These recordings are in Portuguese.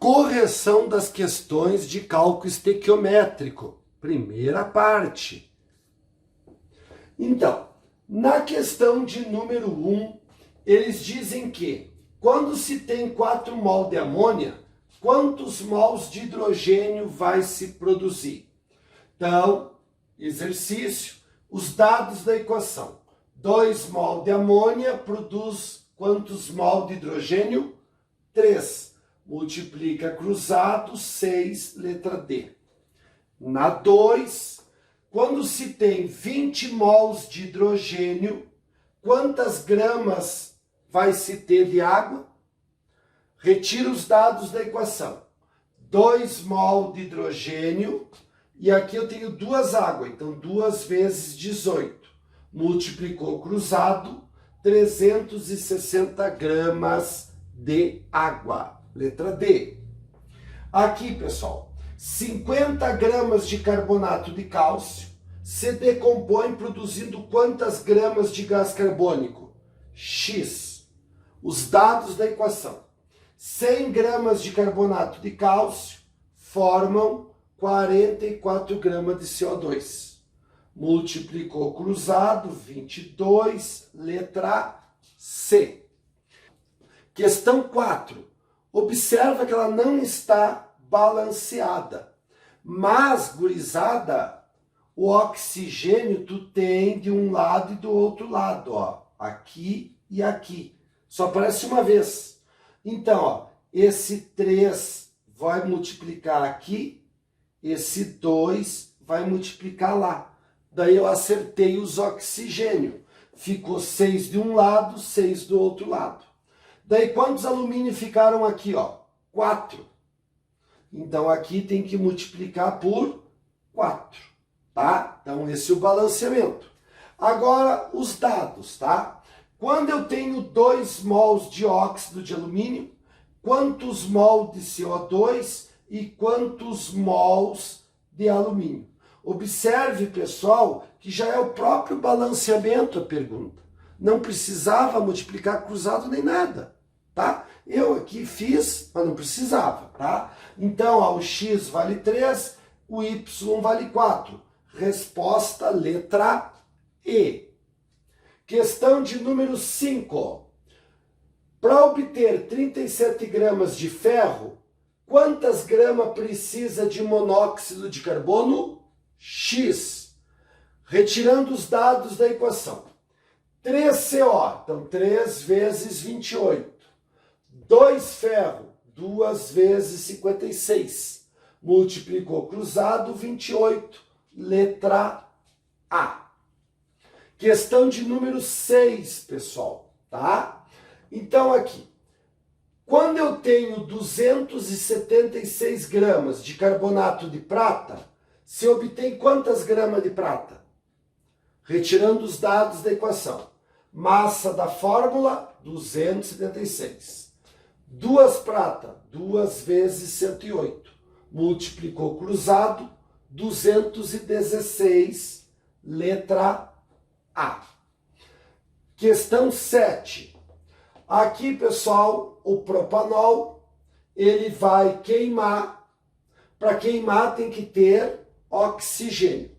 Correção das questões de cálculo estequiométrico, primeira parte. Então, na questão de número 1, eles dizem que quando se tem 4 mol de amônia, quantos mols de hidrogênio vai se produzir? Então, exercício, os dados da equação. 2 mol de amônia produz quantos mol de hidrogênio? 3. Multiplica cruzado, 6, letra D. Na 2, quando se tem 20 mols de hidrogênio, quantas gramas vai se ter de água? Retira os dados da equação. 2 mol de hidrogênio, e aqui eu tenho 2 águas, então 2 vezes 18. Multiplicou cruzado, 360 gramas de água. Letra D. Aqui, pessoal, 50 gramas de carbonato de cálcio se decompõe produzindo quantas gramas de gás carbônico? X. Os dados da equação. 100 gramas de carbonato de cálcio formam 44 gramas de CO2. Multiplicou cruzado, 22, letra C. Questão 4. Observa que ela não está balanceada. Mas, gurizada, o oxigênio tu tem de um lado e do outro lado, ó. Aqui e aqui. Só aparece uma vez. Então, ó, esse 3 vai multiplicar aqui, esse 2 vai multiplicar lá. Daí eu acertei os oxigênio. Ficou 6 de um lado, 6 do outro lado. Daí quantos alumínio ficaram aqui, ó? 4. Então aqui tem que multiplicar por 4, tá? Então esse é o balanceamento. Agora os dados, tá? Quando eu tenho 2 mols de óxido de alumínio, quantos mols de CO2 e quantos mols de alumínio? Observe, pessoal, que já é o próprio balanceamento a pergunta. Não precisava multiplicar cruzado nem nada, tá? Eu aqui fiz, mas não precisava, tá? Então, ó, o X vale 3, o Y vale 4. Resposta letra E. Questão de número 5. Para obter 37 gramas de ferro, quantas gramas precisa de monóxido de carbono? X. Retirando os dados da equação. 3CO, então 3 vezes 28. 2 ferro, 2 vezes 56. Multiplicou cruzado, 28. Letra A. Questão de número 6, pessoal, tá? Então aqui, quando eu tenho 276 gramas de carbonato de prata, se obtém quantas gramas de prata? Retirando os dados da equação. Massa da fórmula, 276. 2 prata, 2 vezes 108. Multiplicou cruzado, 216, letra A. Questão 7. Aqui, pessoal, o propanol, ele vai queimar. Para queimar tem que ter oxigênio.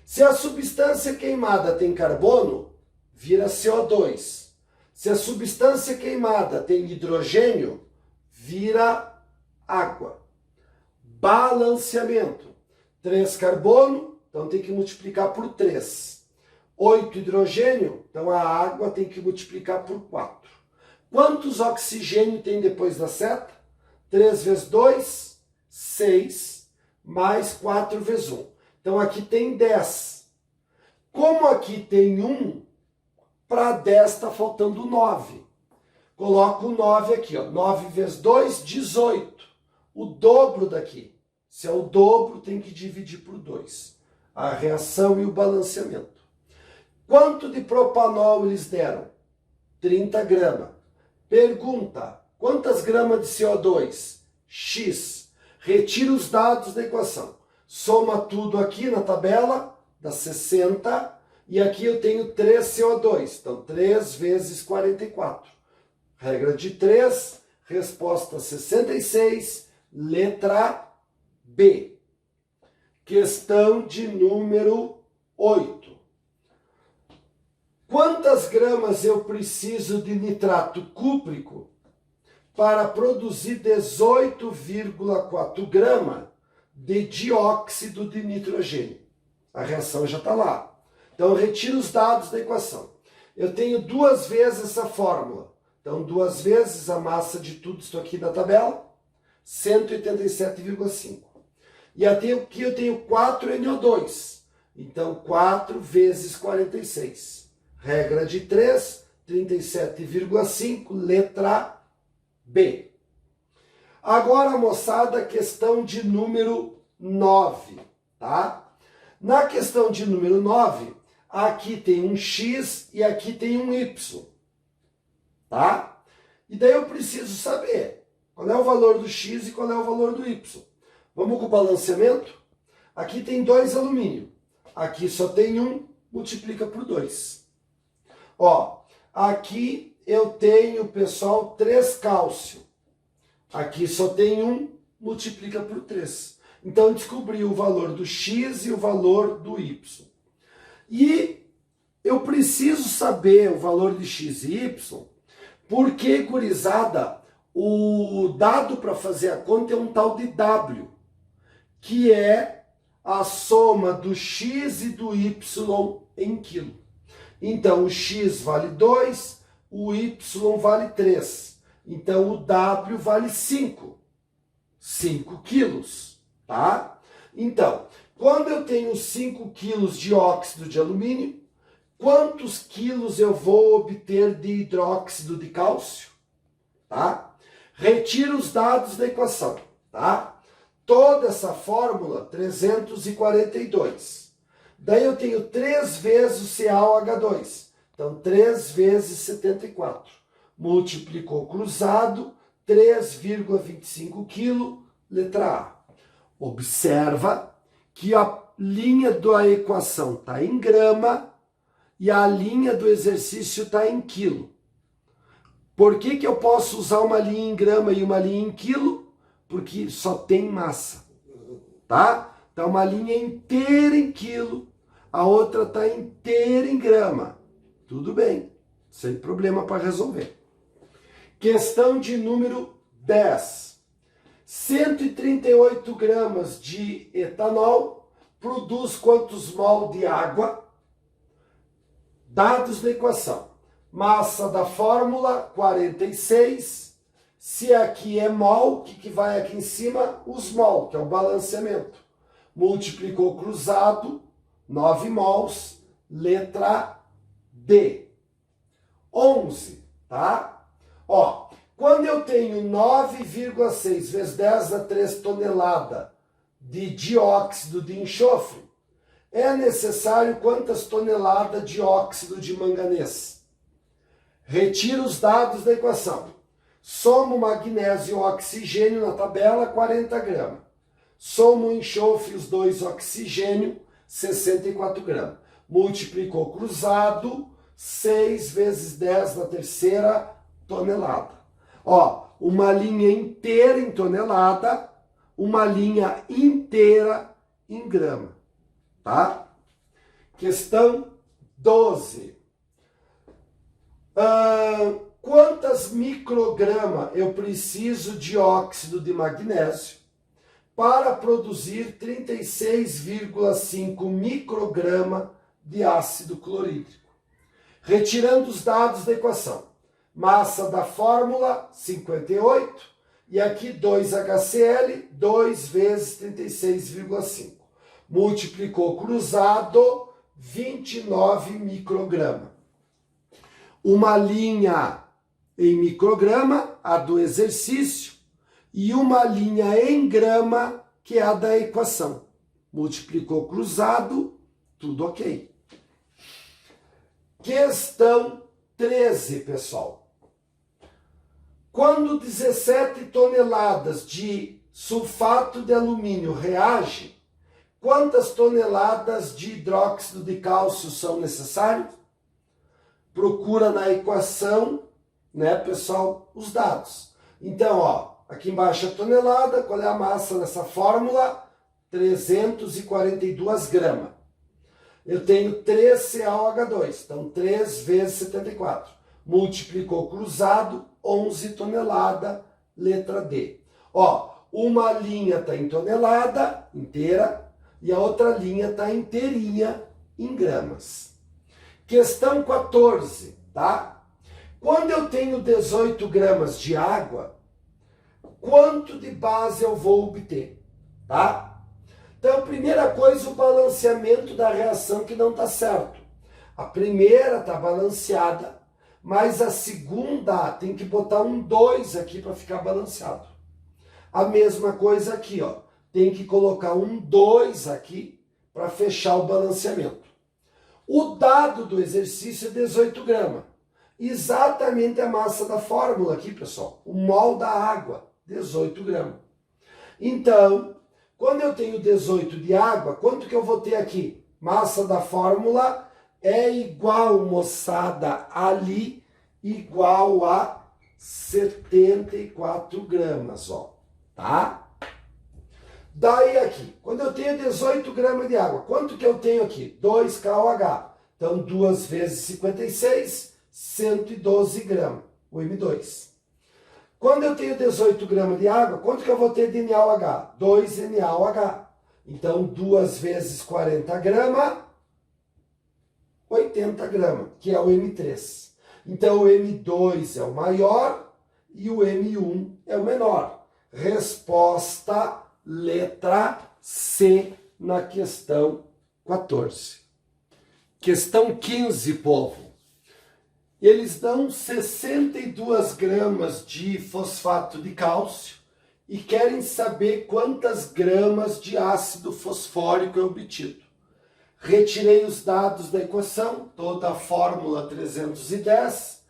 Se a substância queimada tem carbono, vira CO2. Se a substância queimada tem hidrogênio, vira água. Balanceamento. 3 carbono, então tem que multiplicar por 3. 8 hidrogênio, então a água tem que multiplicar por 4. Quantos oxigênio tem depois da seta? 3 vezes 2, 6. Mais 4 vezes 1. Então aqui tem 10. Como aqui tem 1, para 10 está faltando 9. Coloco o 9 aqui, ó. 9 vezes 2, 18. O dobro daqui. Se é o dobro, tem que dividir por 2. A reação e o balanceamento. Quanto de propanol eles deram? 30 gramas. Pergunta, quantas gramas de CO2? X. Retira os dados da equação. Soma tudo aqui na tabela, dá 60. E aqui eu tenho 3 CO2. Então, 3 vezes 44. Regra de 3, resposta 66, Letra B. Questão de número 8. Quantas gramas eu preciso de nitrato cúprico para produzir 18,4 gramas de dióxido de nitrogênio? A reação já está lá. Então, retiro os dados da equação. Eu tenho duas vezes essa fórmula. Então, duas vezes a massa de tudo, estou aqui na tabela, 187,5. E aqui eu tenho 4NO2. Então, 4 vezes 46. Regra de 3, 37,5, letra B. Agora, moçada, questão de número 9, tá? Na questão de número 9, aqui tem um X e aqui tem um Y, tá? E daí eu preciso saber qual é o valor do X e qual é o valor do Y. Vamos com o balanceamento? Aqui tem 2 alumínio, aqui só tem 1, multiplica por 2. Ó, aqui eu tenho, pessoal, 3 cálcio. Aqui só tem 1, multiplica por 3. Então, eu descobri o valor do X e o valor do Y. E eu preciso saber o valor de X e Y, porque, gurizada, o dado para fazer a conta é um tal de W, que é a soma do X e do Y em quilo. Então, o X vale 2, o Y vale 3. Então, o W vale 5. 5 quilos, tá? Então, quando eu tenho 5 quilos de óxido de alumínio, quantos quilos eu vou obter de hidróxido de cálcio? Tá? Retiro os dados da equação, tá? Toda essa fórmula, 342. Daí eu tenho 3 vezes o CaOH2. Então, 3 vezes 74. Multiplicou cruzado, 3,25 kg, letra A. Observa que a linha da equação está em grama e a linha do exercício está em quilo. Por que que eu posso usar uma linha em grama e uma linha em quilo? Porque só tem massa, tá? Então, uma linha inteira em quilo, a outra está inteira em grama. Tudo bem, sem problema para resolver. Questão de número 10. 138 gramas de etanol produz quantos mol de água? Dados da equação. Massa da fórmula, 46. Se aqui é mol, o que vai aqui em cima? Os mol, que é o balanceamento. Multiplicou cruzado, 9 mols, letra D. 11, tá? Ó, quando eu tenho 9,6 vezes 10 a 3 tonelada de dióxido de enxofre, é necessário quantas toneladas de óxido de manganês? Retiro os dados da equação. Somo magnésio e oxigênio na tabela, 40 gramas. Somo enxofre, os dois oxigênio, 64 gramas. Multiplicou cruzado, 6 vezes 10 na terceira tonelada. Ó, uma linha inteira em tonelada, uma linha inteira em grama, tá? Questão 12. Quantas microgramas eu preciso de óxido de magnésio para produzir 36,5 micrograma de ácido clorídrico? Retirando os dados da equação. Massa da fórmula, 58. E aqui 2HCl, 2 vezes 36,5. Multiplicou cruzado, 29 micrograma. Uma linha em micrograma, a do exercício, e uma linha em grama, que é a da equação. Multiplicou cruzado, tudo ok. Questão 13, pessoal. Quando 17 toneladas de sulfato de alumínio reage, quantas toneladas de hidróxido de cálcio são necessárias? Procura na equação, né, pessoal, os dados. Então, ó, aqui embaixo a tonelada, qual é a massa nessa fórmula? 342 gramas. Eu tenho 3 CaOH2, então 3 vezes 74. Multiplicou cruzado, 11 tonelada, letra D. Ó, uma linha está em tonelada, inteira, e a outra linha está inteirinha em gramas. Questão 14, tá? Quando eu tenho 18 gramas de água, quanto de base eu vou obter, tá? Então, primeira coisa, o balanceamento da reação que não está certo. A primeira está balanceada, mas a segunda tem que botar um 2 aqui para ficar balanceado. A mesma coisa aqui, ó. Tem que colocar um 2 aqui para fechar o balanceamento. O dado do exercício é 18 gramas. Exatamente a massa da fórmula aqui, pessoal. O mol da água, 18 gramas. Então, quando eu tenho 18 de água, quanto que eu vou ter aqui? Massa da fórmula é igual, moçada, ali, igual a 74 gramas, ó. Tá? Daí aqui, quando eu tenho 18 gramas de água, quanto que eu tenho aqui? 2 KOH. Então, 2 vezes 56, 112 gramas, o M2. Quando eu tenho 18 gramas de água, quanto que eu vou ter de NaOH? 2 NaOH. Então, 2 vezes 40 gramas, 80 gramas, que é o M3. Então, o M2 é o maior e o M1 é o menor. Resposta letra C na questão 14. Questão 15, povo. Eles dão 62 gramas de fosfato de cálcio e querem saber quantas gramas de ácido fosfórico é obtido. Retirei os dados da equação, toda a fórmula 310,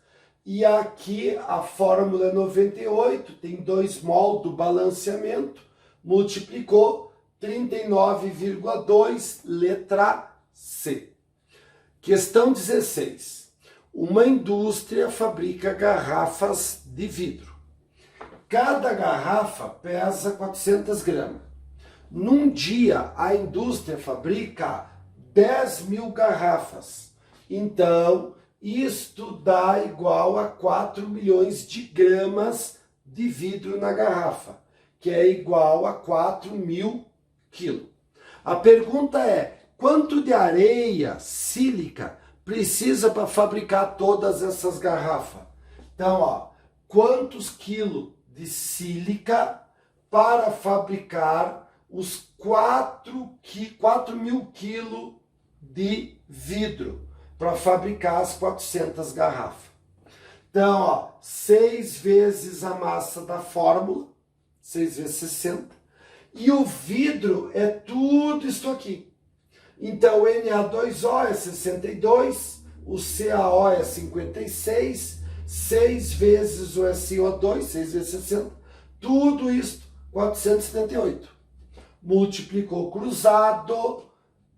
e aqui a fórmula é 98, tem 2 mol do balanceamento, multiplicou 39,2, letra C. Questão 16. Uma indústria fabrica garrafas de vidro. Cada garrafa pesa 400 gramas. Num dia, a indústria fabrica 10.000 garrafas. Então, isto dá igual a 4 milhões de gramas de vidro na garrafa, que é igual a 4.000 quilos. A pergunta é, quanto de areia sílica precisa para fabricar todas essas garrafas? Então, ó, quantos quilos de sílica para fabricar os 4.000 quilos de vidro, para fabricar as 400 garrafas. Então, ó, 6 vezes a massa da fórmula, 6 vezes 60, e o vidro é tudo isso aqui. Então, o Na2O é 62, o CaO é 56, 6 vezes o SiO2, 6 vezes 60, tudo isso 478. Multiplicou cruzado,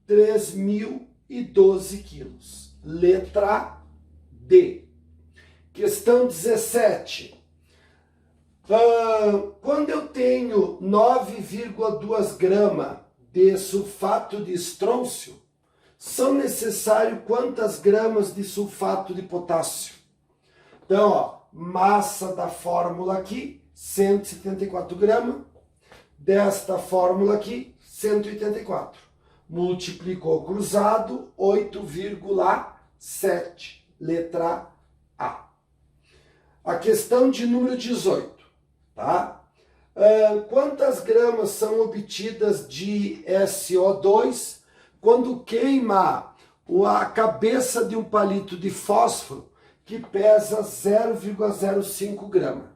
3.012 quilos. Letra D. Questão 17. Quando eu tenho 9,2 gramas de sulfato de estrôncio, são necessários quantas gramas de sulfato de potássio? Então, ó, massa da fórmula aqui, 174 gramas. Desta fórmula aqui, 184. Multiplicou cruzado, 8,7. Letra A. A questão de número 18, tá? Quantas gramas são obtidas de SO2 quando queima a cabeça de um palito de fósforo que pesa 0,05 gramas?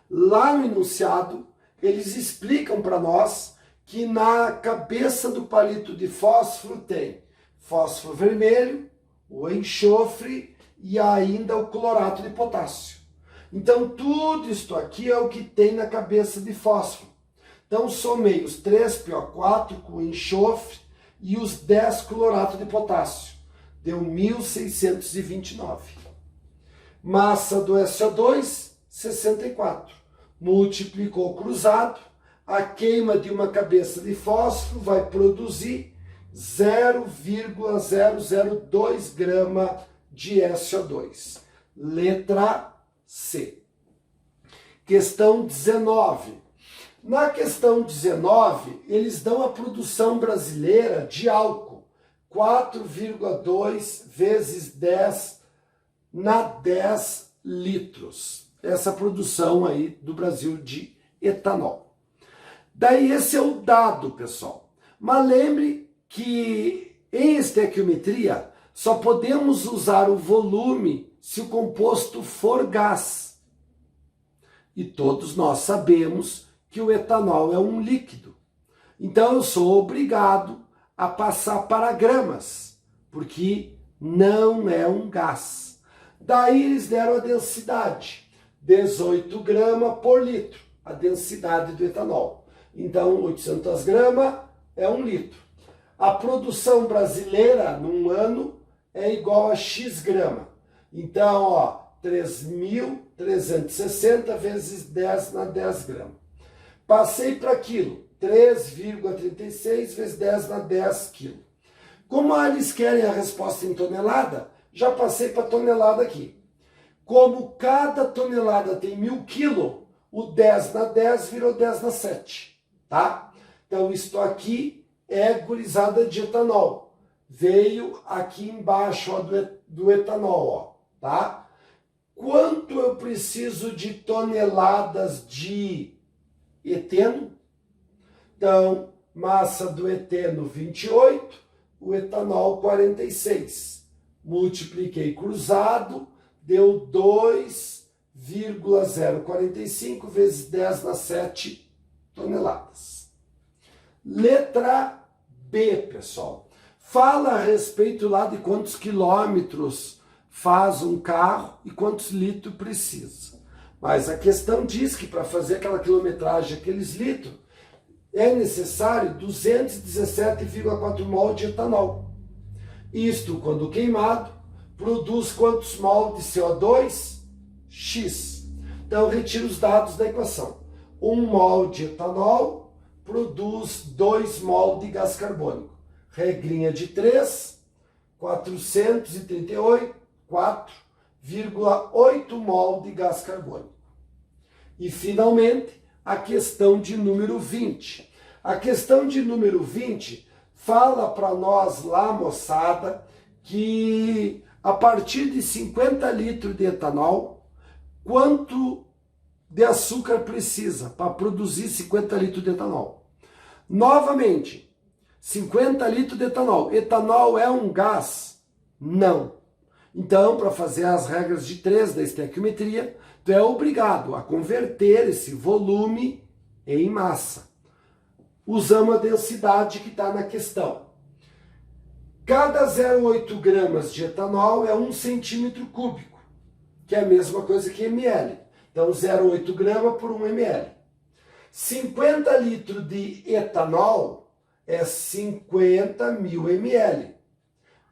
Lá no enunciado, eles explicam para nós que na cabeça do palito de fósforo tem fósforo vermelho, o enxofre e ainda o clorato de potássio. Então, tudo isto aqui é o que tem na cabeça de fósforo. Então, somei os 3 PO4 com o enxofre e os 10 clorato de potássio. Deu 1.629. Massa do SO2, 64. multiplicou cruzado, a queima de uma cabeça de fósforo vai produzir 0,002 grama de SO2. Letra C. Questão 19. Na questão 19, eles dão a produção brasileira de álcool, 4,2 vezes 10 na 10 litros. Essa produção aí do Brasil de etanol. Daí esse é o dado, pessoal. Mas lembre que em estequiometria só podemos usar o volume se o composto for gás. E todos nós sabemos que o etanol é um líquido. Então eu sou obrigado a passar para gramas, porque não é um gás. Daí eles deram a densidade, 18 gramas por litro, a densidade do etanol. Então 800 gramas é 1 litro. A produção brasileira num ano é igual a X grama. Então, ó, 3.360 vezes 10 na 10 gramas. Passei para quilo, 3,36 vezes 10 na 10 quilo. Como eles querem a resposta em tonelada, já passei para tonelada aqui. Como cada tonelada tem 1.000 quilos, o 10 na 10 virou 10 na 7, tá? Então, isto aqui é gurizada de etanol. Veio aqui embaixo, ó, do etanol, ó, tá? Quanto eu preciso de toneladas de eteno? Então, massa do eteno 28, o etanol 46. Multipliquei cruzado, deu 2,045 vezes 10 na 7 toneladas. Letra B, pessoal. Fala a respeito lá de quantos quilômetros faz um carro e quantos litros precisa. Mas a questão diz que para fazer aquela quilometragem, aqueles litros, é necessário 217,4 mol de etanol. Isto, quando queimado, produz quantos mol de CO2? X. Então, retiro os dados da equação. 1 mol de etanol produz 2 mol de gás carbônico. Regrinha de 3, 438,8 mol de gás carbônico. E, finalmente, a questão de número 20. A questão de número 20 fala para nós lá, moçada, que a partir de 50 litros de etanol, quanto de açúcar precisa para produzir 50 litros de etanol? Novamente, 50 litros de etanol. Etanol é um gás? Não. Então, para fazer as regras de 3 da estequiometria, tu é obrigado a converter esse volume em massa. Usamos a densidade que está na questão. Cada 0,8 gramas de etanol é 1 centímetro cúbico, que é a mesma coisa que ml. Então, 0,8 gramas por 1 ml. 50 litros de etanol é 50.000 ml.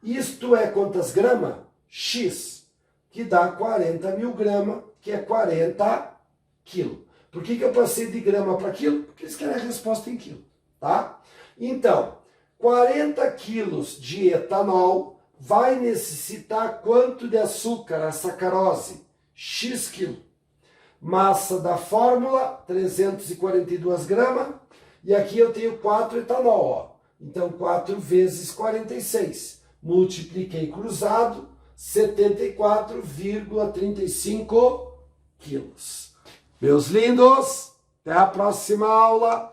Isto é quantas gramas? X, que dá 40.000 gramas, que é 40 quilos. Por que eu passei de grama para quilo? Porque eles querem a resposta em quilo, tá? Então, 40 quilos de etanol vai necessitar quanto de açúcar, a sacarose? X quilo. Massa da fórmula, 342 gramas. E aqui eu tenho 4 etanol, ó. Então, 4 vezes 46. Multipliquei cruzado, 74,35 quilos. Meus lindos, até a próxima aula.